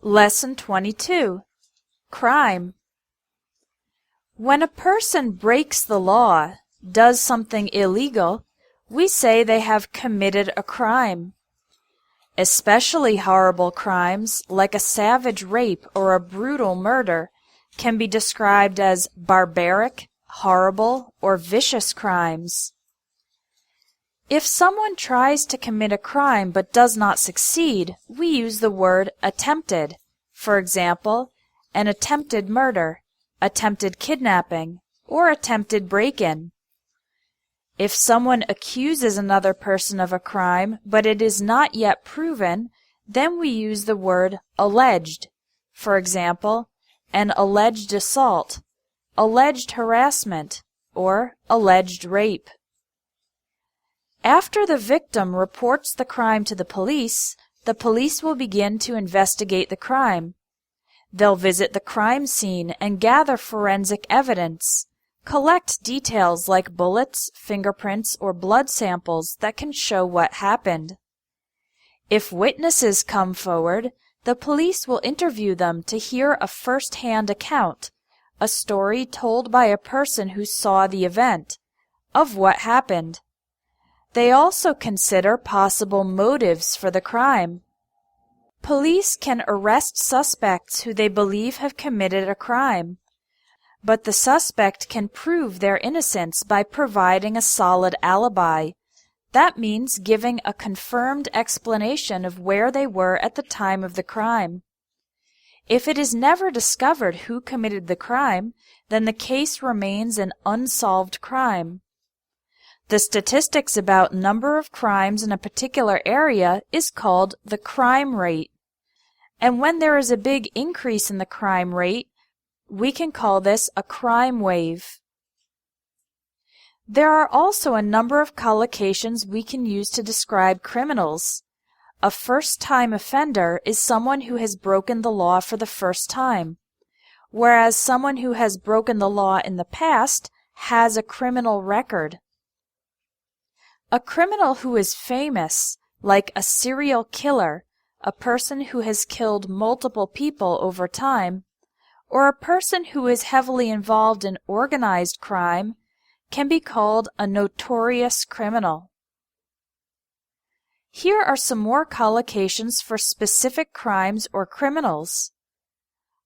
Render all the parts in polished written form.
Lesson 22. Crime. When a person breaks the law, does something illegal, we say they have committed a crime. Especially horrible crimes, like a savage rape or a brutal murder, can be described as barbaric, horrible, or vicious crimes. If someone tries to commit a crime but does not succeed, we use the word attempted. For example, an attempted murder, attempted kidnapping, or attempted break-in. If someone accuses another person of a crime but it is not yet proven, then we use the word alleged. For example, an alleged assault, alleged harassment, or alleged rape. After the victim reports the crime to the police will begin to investigate the crime. They'll visit the crime scene and gather forensic evidence, collect details like bullets, fingerprints, or blood samples that can show what happened. If witnesses come forward, the police will interview them to hear a first-hand account, a story told by a person who saw the event, of what happened. They also consider possible motives for the crime. Police can arrest suspects who they believe have committed a crime, but the suspect can prove their innocence by providing a solid alibi. That means giving a confirmed explanation of where they were at the time of the crime. If it is never discovered who committed the crime, then the case remains an unsolved crime. The statistics about number of crimes in a particular area is called the crime rate. And when there is a big increase in the crime rate, we can call this a crime wave. There are also a number of collocations we can use to describe criminals. A first-time offender is someone who has broken the law for the first time, whereas someone who has broken the law in the past has a criminal record. A criminal who is famous, like a serial killer, a person who has killed multiple people over time, or a person who is heavily involved in organized crime, can be called a notorious criminal. Here are some more collocations for specific crimes or criminals.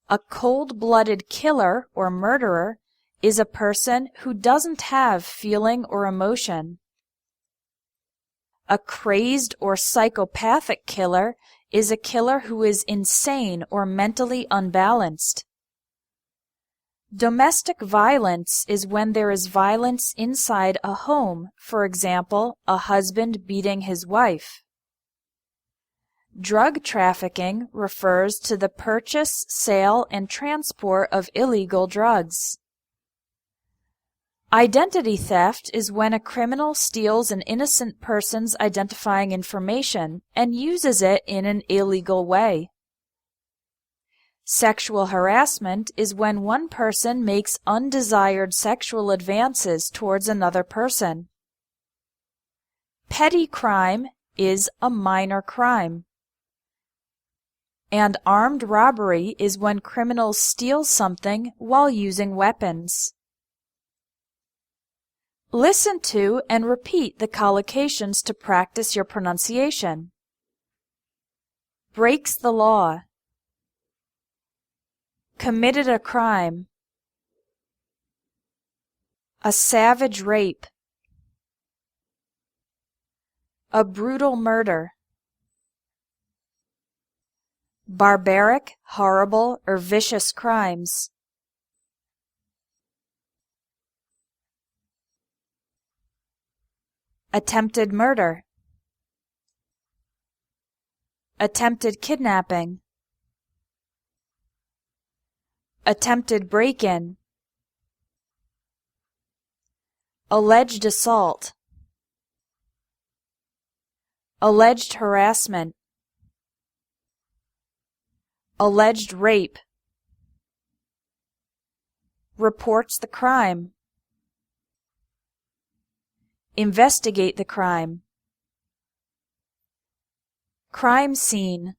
A cold-blooded killer or murderer is a person who doesn't have feeling or emotion. A crazed or psychopathic killer is a killer who is insane or mentally unbalanced. Domestic violence is when there is violence inside a home, for example, a husband beating his wife. Drug trafficking refers to the purchase, sale, and transport of illegal drugs. Identity theft is when a criminal steals an innocent person's identifying information and uses it in an illegal way. Sexual harassment is when one person makes undesired sexual advances towards another person. Petty crime is a minor crime. And armed robbery is when criminals steal something while using weapons. Listen to and repeat the collocations to practice your pronunciation. Breaks the law. Committed a crime. A savage rape. A brutal murder. Barbaric, horrible, or vicious crimes. Attempted murder. Attempted kidnapping. Attempted break-in. Alleged assault. Alleged harassment. Alleged rape. Reports the crime. Investigate the crime. Crime scene.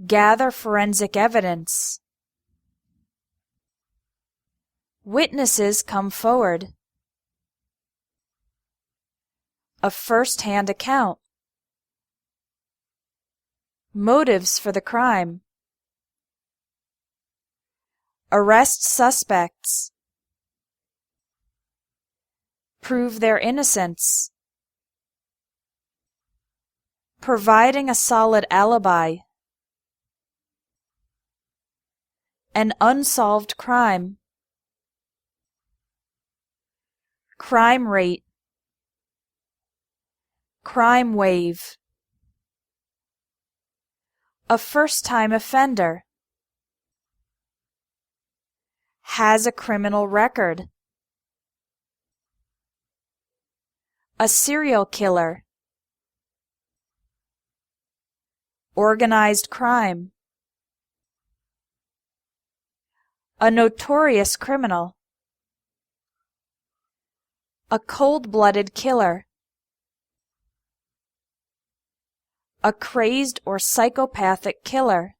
Gather forensic evidence. Witnesses come forward. A first-hand account. Motives for the crime. Arrest suspects. Prove their innocence. Providing a solid alibi. An unsolved crime. Crime rate. Crime wave. A first-time offender. Has a criminal record. A serial killer. Organized crime. A notorious criminal. A cold-blooded killer. A crazed or psychopathic killer.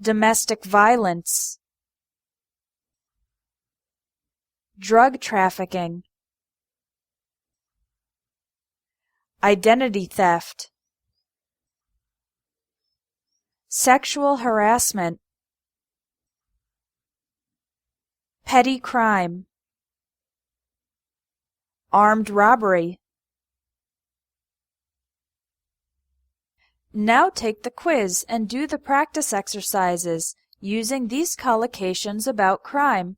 Domestic violence. Drug trafficking. Identity theft. Sexual harassment. Petty crime. Armed robbery. Now take the quiz and do the practice exercises using these collocations about crime.